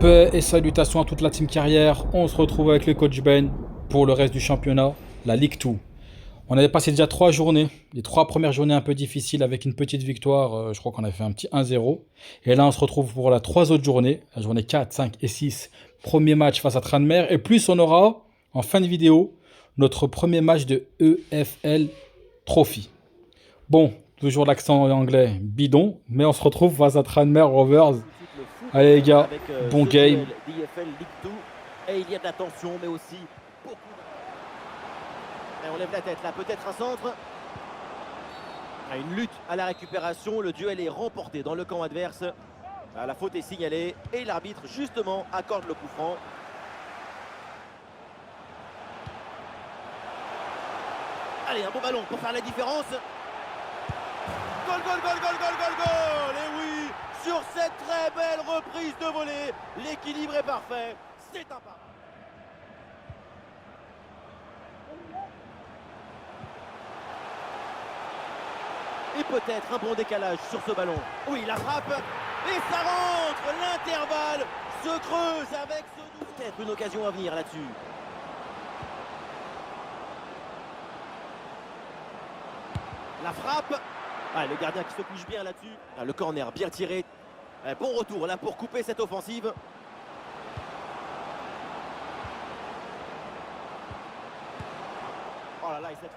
Paix et salutations à toute la team carrière. On se retrouve avec le coach Ben pour le reste du championnat, la Ligue 2. On avait passé déjà 3 journées, les 3 premières journées un peu difficiles avec une petite victoire. Je crois qu'on a fait un petit 1-0. Et là, on se retrouve pour la 3 autres journées, la journée 4, 5 et 6. Premier match face à Tranmere. Et plus, on aura en fin de vidéo notre premier match de EFL Trophy. Bon, toujours l'accent anglais bidon, mais on se retrouve face à Tranmere Rovers. Le foot Allez les gars, avec bon ce game. duel d'IFL Ligue 2 et il y a de la tension mais aussi beaucoup et on lève la tête là, peut-être un centre. Une lutte à la récupération, le duel est remporté dans le camp adverse. La faute est signalée et l'arbitre justement accorde le coup franc. Allez, un bon ballon pour faire la différence. Goal, goal, goal, goal, goal, goal, goal. Et oui, sur cette très belle reprise de volée, l'équilibre est parfait. C'est un pas. Et peut-être un bon décalage sur ce ballon. Oui, la frappe. Et ça rentre. L'intervalle se creuse avec ce double. Peut-être une occasion à venir là-dessus. La frappe. Le gardien qui se couche bien là-dessus. Le corner bien tiré. Bon retour là pour couper cette offensive. Oh là là, il s'est...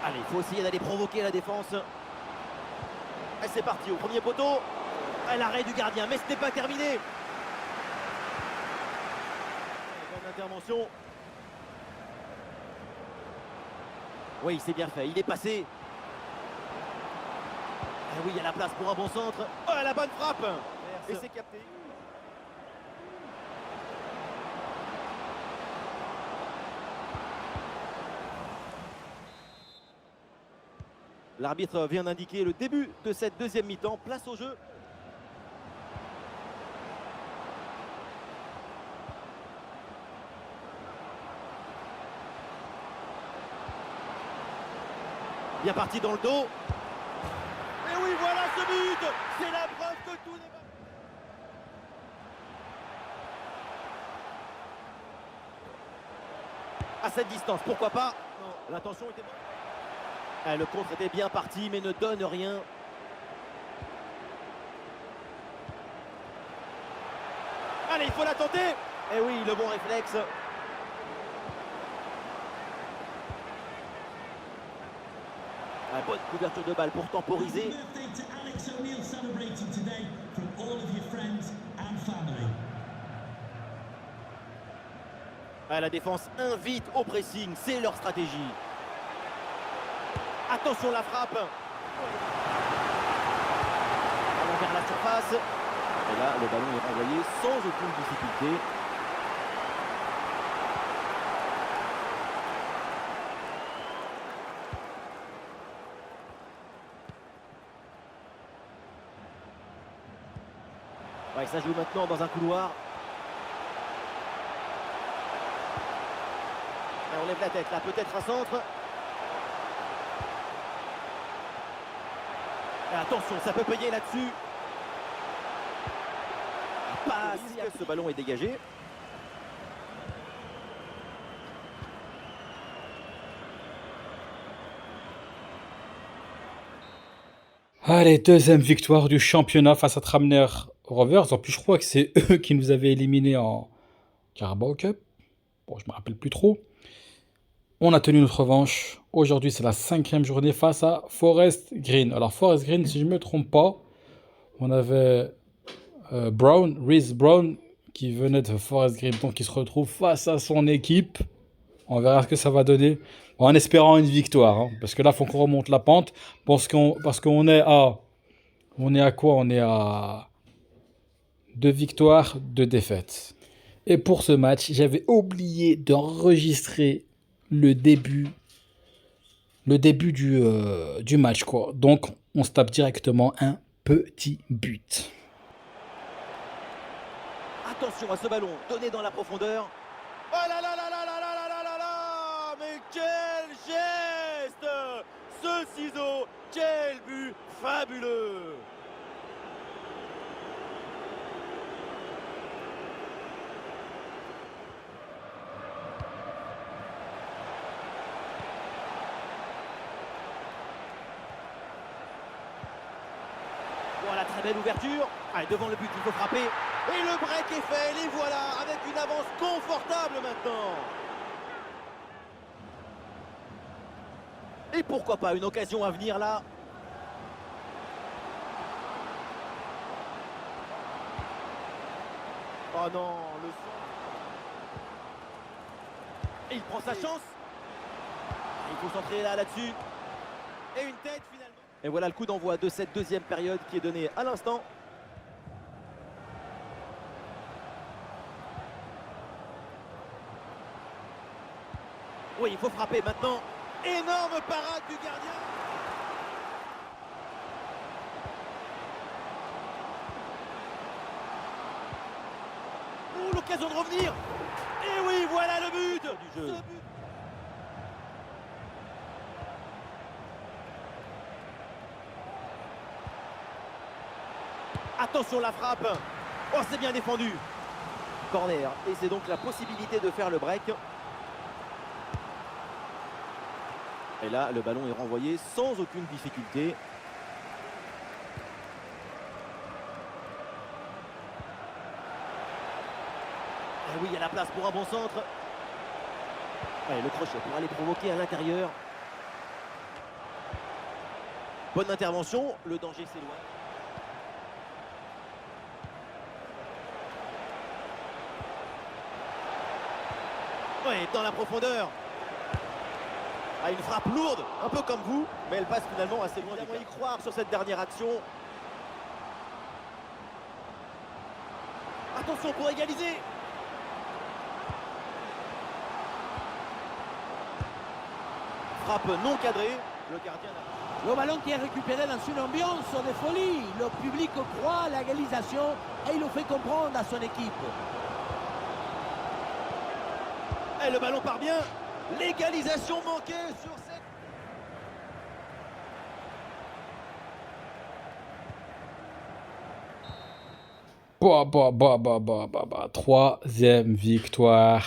Allez, il faut essayer d'aller provoquer la défense. Et c'est parti au premier poteau. L'arrêt du gardien, mais ce n'est pas terminé. Bonne intervention. Oui, c'est bien fait, il est passé. Oui, il y a la place pour un bon centre. Oh, la bonne frappe. Et c'est capté. L'arbitre vient d'indiquer le début de cette deuxième mi-temps. Place au jeu. Bien parti dans le dos. Et oui, voilà ce but. C'est la preuve que tout n'est pas... À cette distance, pourquoi pas? L'intention était bonne. Le contre était bien parti, mais ne donne rien. Allez, il faut la tenter. Et oui, le bon réflexe. Bonne couverture de balle pour temporiser. La défense invite au pressing, c'est leur stratégie. Attention la frappe. Ballon vers la surface. Et là, le ballon est renvoyé sans aucune difficulté. Ouais, ça joue maintenant dans un couloir. On lève la tête là, peut-être un centre. Attention, ça peut payer là-dessus. Pas si ce ballon est dégagé. Allez, deuxième victoire du championnat face à Tranmere Rovers. En plus, je crois que c'est eux qui nous avaient éliminés en Carabao Cup. Bon, je me rappelle plus trop. On a tenu notre revanche. Aujourd'hui, c'est la 5e journée face à Forest Green. Alors, Forest Green, si je ne me trompe pas, on avait Reese Brown, qui venait de Forest Green, donc il se retrouve face à son équipe. On verra ce que ça va donner, en espérant une victoire, hein, parce que là, il faut qu'on remonte la pente, parce qu'on est à... On est à quoi? On est à 2 victoires, 2 défaites. Et pour ce match, j'avais oublié d'enregistrer le début du match, quoi. Donc, on se tape directement un petit but. Attention à ce ballon, donné dans la profondeur. Oh là là là là là là là là là là. Mais quel geste! Ce ciseau, quel but Fabuleux! Voilà, très belle ouverture. Allez, devant le but, il faut frapper. Et le break est fait, les voilà, avec une avance confortable maintenant. Et pourquoi pas une occasion à venir là. Oh non, le son. Et il prend sa chance. Il faut centrer là-dessus. Et une tête finalement. Et voilà le coup d'envoi de cette deuxième période qui est donné à l'instant. Oui, il faut frapper maintenant. Énorme parade du gardien. Oh, l'occasion de revenir. Et oui, voilà le but du jeu. Attention la frappe. Oh, c'est bien défendu. Corner. Et c'est donc la possibilité de faire le break. Et là, le ballon est renvoyé sans aucune difficulté. Et oui, il y a la place pour un bon centre. Allez, le crochet pour aller provoquer à l'intérieur. Bonne intervention. Le danger s'éloigne. Oui, dans la profondeur. Ah, une frappe lourde, un peu comme vous, mais elle passe finalement assez loin. Il faut y croire sur cette dernière action. Attention pour égaliser. Frappe non cadrée. Le gardien. Le ballon qui est récupéré dans une ambiance de folie. Le public croit à l'égalisation et il le fait comprendre à son équipe. Et le ballon part bien. L'égalisation manquée sur cette... Troisième victoire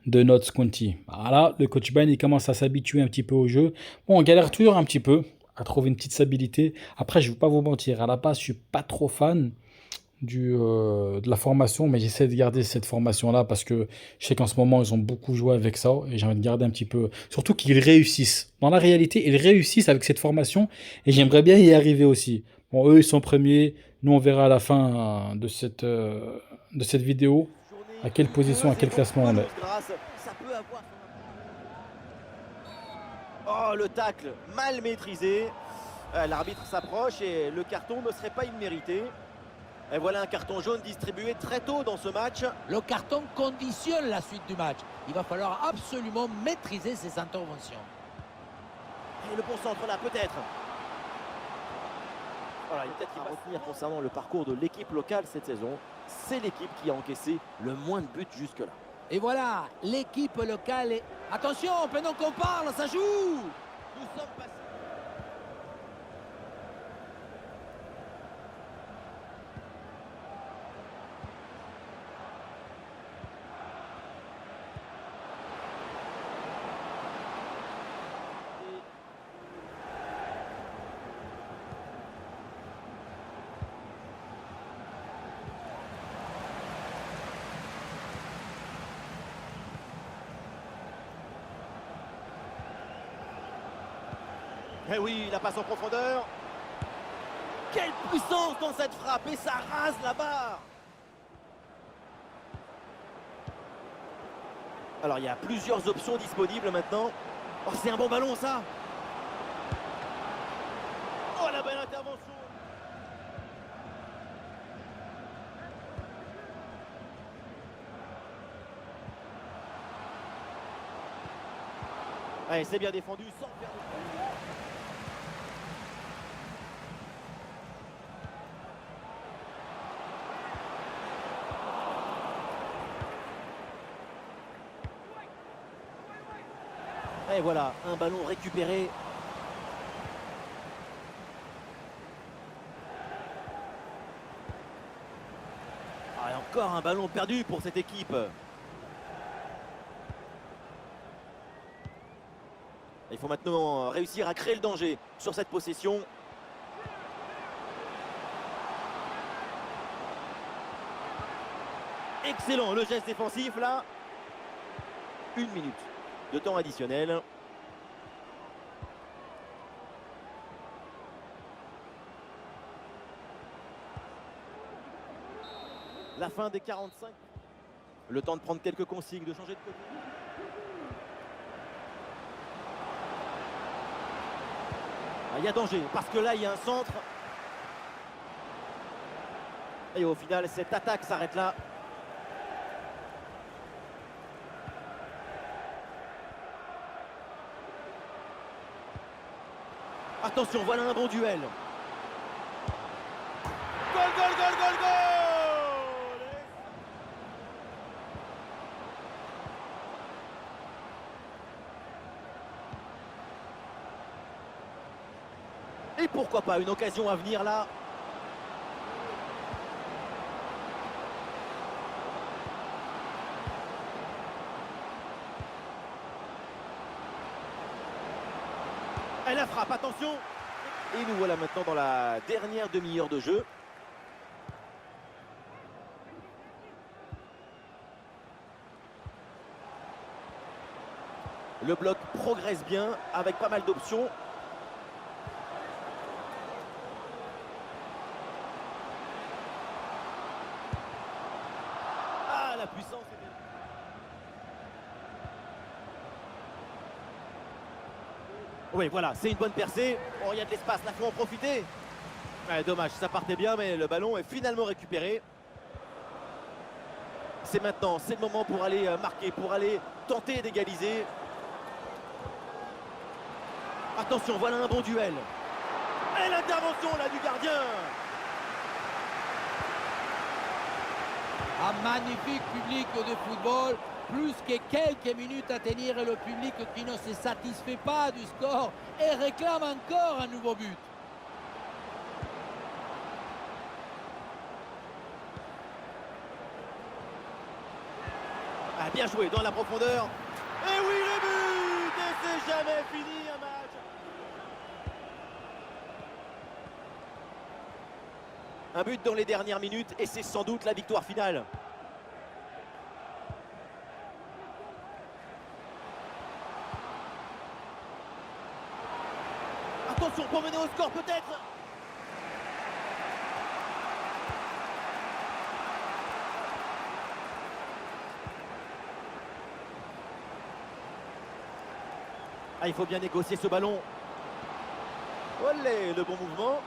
de Notts County. Voilà, le coach Ben il commence à s'habituer un petit peu au jeu. Bon, on galère toujours un petit peu à trouver une petite stabilité. Après, je ne vais pas vous mentir, à la base, je suis pas trop fan de la formation, mais j'essaie de garder cette formation-là parce que je sais qu'en ce moment, ils ont beaucoup joué avec ça et j'ai envie de garder un petit peu. Surtout qu'ils réussissent. Dans la réalité, ils réussissent avec cette formation et j'aimerais bien y arriver aussi. Bon, eux, ils sont premiers. Nous, on verra à la fin de cette vidéo à quelle position, à quel classement on est. Ça peut avoir... Oh, le tacle mal maîtrisé. L'arbitre s'approche et le carton ne serait pas immérité. Et voilà un carton jaune distribué très tôt dans ce match. Le carton conditionne la suite du match. Il va falloir absolument maîtriser ses interventions. Et le bon centre là, peut-être. Voilà, il y a peut-être qu'il va retenir concernant le parcours de l'équipe locale cette saison. C'est l'équipe qui a encaissé le moins de buts jusque-là. Et voilà, l'équipe locale est... Attention, pendant qu'on parle, ça joue. Nous sommes passés. Eh oui, la passe en profondeur. Quelle puissance dans cette frappe et ça rase la barre. Alors il y a plusieurs options disponibles maintenant. Oh, c'est un bon ballon ça. Oh, la belle intervention. Allez, c'est bien défendu sans perdre. Et voilà, un ballon récupéré. Encore un ballon perdu pour cette équipe. Il faut maintenant réussir à créer le danger sur cette possession. Excellent le geste défensif là. 1 minute de temps additionnel. La fin des 45. Le temps de prendre quelques consignes, de changer de côté. Ah, il y a danger, parce que là, il y a un centre. Et au final, cette attaque s'arrête là. Attention, voilà un bon duel. Goal, goal, goal, goal, goal! Et pourquoi pas une occasion à venir là. Et la frappe, attention. Et nous voilà maintenant dans la dernière demi-heure de jeu. Le bloc progresse bien avec pas mal d'options. Ah, la puissance est bien. Oui, voilà, c'est une bonne percée. Oh, il y a de l'espace, là, faut en profiter. Ouais, dommage, ça partait bien, mais le ballon est finalement récupéré. C'est maintenant, c'est le moment pour aller marquer, pour aller tenter d'égaliser. Attention, voilà un bon duel. Et l'intervention là du gardien. Un magnifique public de football, plus que quelques minutes à tenir et le public qui ne se satisfait pas du score et réclame encore un nouveau but. Ah, bien joué dans la profondeur. Et oui, le but. Et c'est jamais fini un match. Un but dans les dernières minutes et c'est sans doute la victoire finale. Attention pour mener au score peut-être. Ah, il faut bien négocier ce ballon. Olé, le bon mouvement.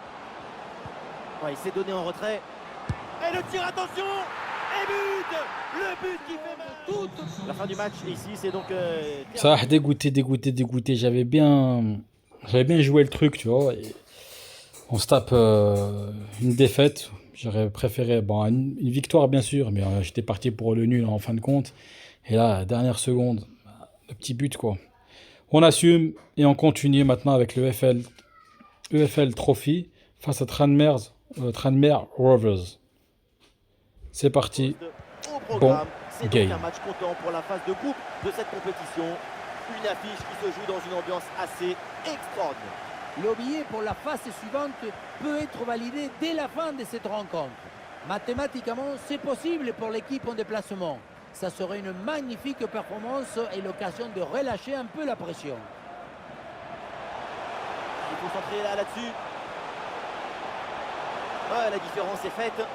Ouais, il s'est donné en retrait. Et le tir, attention. Et but. Le but qui fait mal. La fin du match ici, c'est donc... Ça a dégoûté. J'avais bien joué le truc, tu vois. Et on se tape une défaite. J'aurais préféré une victoire, bien sûr, mais j'étais parti pour le nul en fin de compte. Et là, dernière seconde, le petit but, quoi. On assume et on continue maintenant avec le EFL Trophy face à Tranmere Rovers. C'est parti. Au programme, c'est donc game. un match comptant pour la phase de groupe de cette compétition. Une affiche qui se joue dans une ambiance assez extraordinaire. Le billet pour la phase suivante peut être validé dès la fin de cette rencontre. Mathématiquement, c'est possible pour l'équipe en déplacement. Ça serait une magnifique performance et l'occasion de relâcher un peu la pression. Il faut s'entrer là-dessus. Ouais, la différence est faite.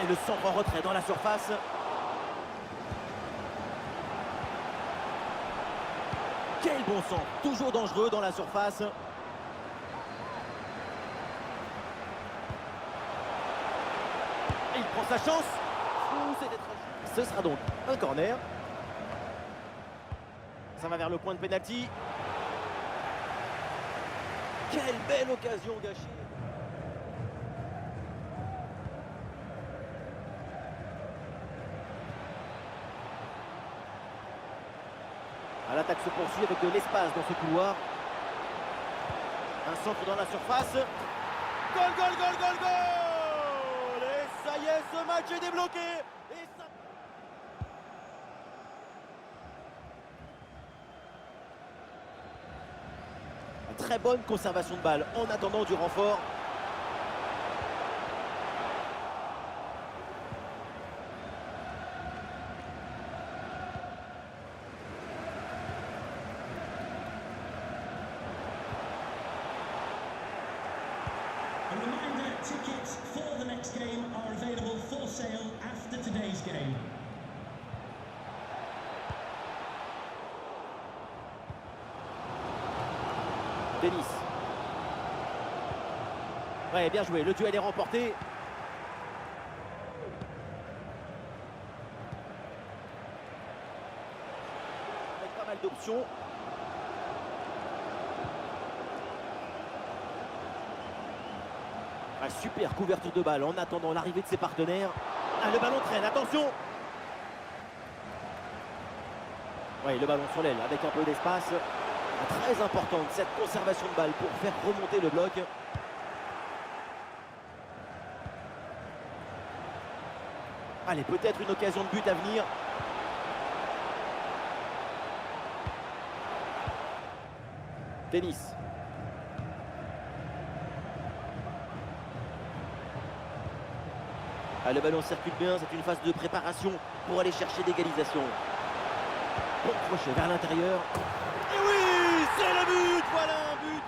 Et le centre en retrait dans la surface. Quel bon centre. Toujours dangereux dans la surface. Et il prend sa chance. Ouh, c'est étrange. Ce sera donc un corner. Ça va vers le point de pénalty. Quelle belle occasion gâchée. L'attaque se poursuit avec de l'espace dans ce couloir. Un centre dans la surface. Goal, goal, goal, goal, goal. Et ça Ça y est, ce match est débloqué. Et ça... Très bonne conservation de balle en attendant du renfort. A reminder, tickets for the next game are available for sale after today's game. Denis. Ouais, bien joué, le duel est remporté. Avec pas mal d'options. Ah, super couverture de balle en attendant l'arrivée de ses partenaires. Ah, le ballon traîne, attention. Ouais, le ballon sur l'aile avec un peu d'espace. Très importante cette conservation de balle pour faire remonter le bloc. Allez, peut-être une occasion de but à venir. Tennis. Ah, le ballon circule bien, c'est une phase de préparation pour aller chercher l'égalisation. Bon crochet vers l'intérieur. Et oui, c'est le but, voilà un but.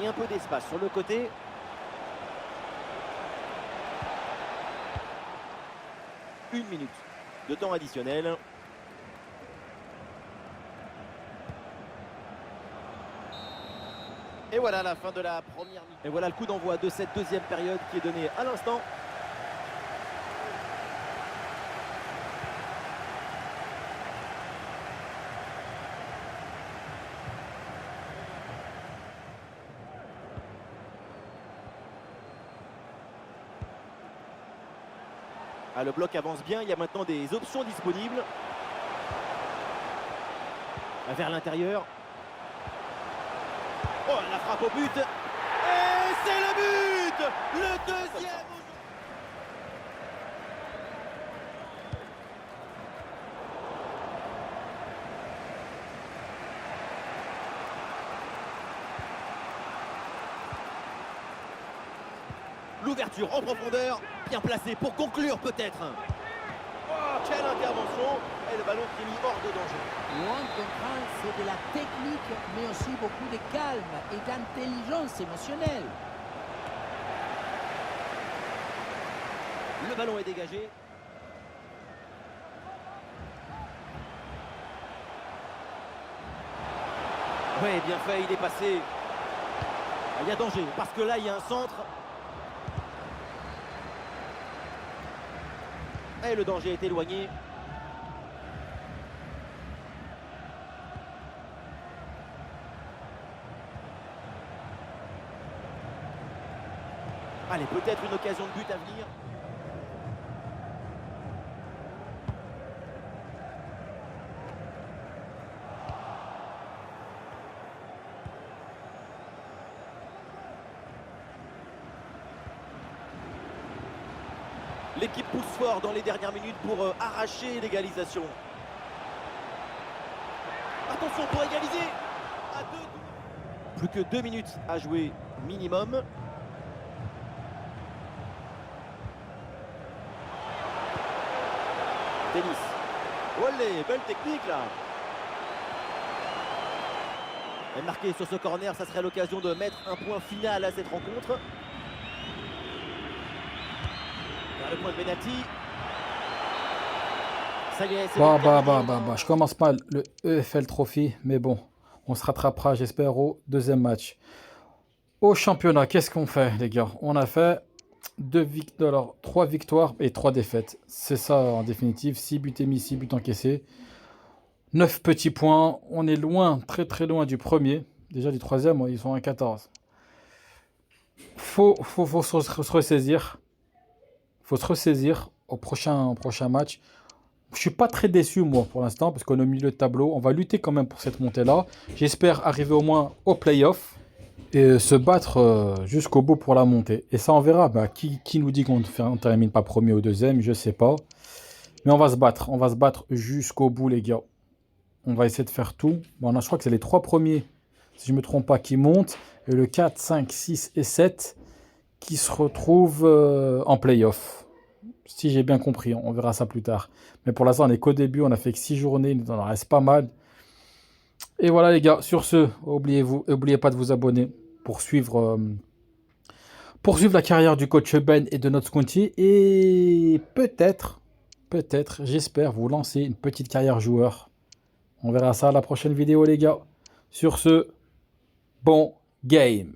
Et un peu d'espace sur le côté. Une minute de temps additionnel. Et voilà la fin de la première minute. Et voilà le coup d'envoi de cette deuxième période qui est donné à l'instant. Ah, le bloc avance bien, il y a maintenant des options disponibles. Vers l'intérieur. Oh, la frappe au but. Et c'est le but. Le deuxième. L'ouverture en profondeur, bien placée pour conclure peut-être. Oh, quelle intervention. Et le ballon qui est mis hors de danger. Et on comprend, c'est de la technique, mais aussi beaucoup de calme et d'intelligence émotionnelle. Le ballon est dégagé. Oui, bien fait, il est passé. Il y a danger, parce que là, il y a un centre. Et le danger est éloigné. Allez, peut-être une occasion de but à venir. L'équipe pousse fort dans les dernières minutes pour arracher l'égalisation. Attention pour égaliser. À deux. Plus que 2 minutes à jouer minimum. Tennis. Olé, belle technique là. Et marqué sur ce corner, ça serait l'occasion de mettre un point final à cette rencontre. Vers le point de pénalty. Ça y est, c'est Je commence mal le EFL Trophy, mais bon, on se rattrapera, j'espère, au deuxième match. Au championnat, qu'est-ce qu'on fait, les gars? On a fait 3 victoires et 3 défaites. C'est ça, en définitive. 6 buts émis, 6 buts encaissés. 9 petits points. On est loin, très très loin du premier. Déjà, du troisième, ils sont à 14. Faut se ressaisir. Faut se ressaisir au prochain match. Je suis pas très déçu, moi, pour l'instant, parce qu'on est au milieu de tableau. On va lutter quand même pour cette montée-là. J'espère arriver au moins au play-off. et se battre jusqu'au bout pour la montée. Et ça, on verra. Bah, qui nous dit qu'on ne termine pas premier ou deuxième, je sais pas. Mais on va se battre. On va se battre jusqu'au bout, les gars. On va essayer de faire tout. Bon, je crois que c'est les 3 premiers, si je ne me trompe pas, qui montent. Et le 4, 5, 6 et 7 qui se retrouvent en play-off. Si j'ai bien compris, on verra ça plus tard. Mais pour l'instant, on n'est qu'au début. On a fait que 6 journées. Il nous en reste pas mal. Et voilà, les gars. Sur ce, n'oubliez pas de vous abonner pour suivre la carrière du coach Ben et de notre Conti. Et peut-être, j'espère vous lancer une petite carrière joueur. On verra ça à la prochaine vidéo, les gars. Sur ce, bon game.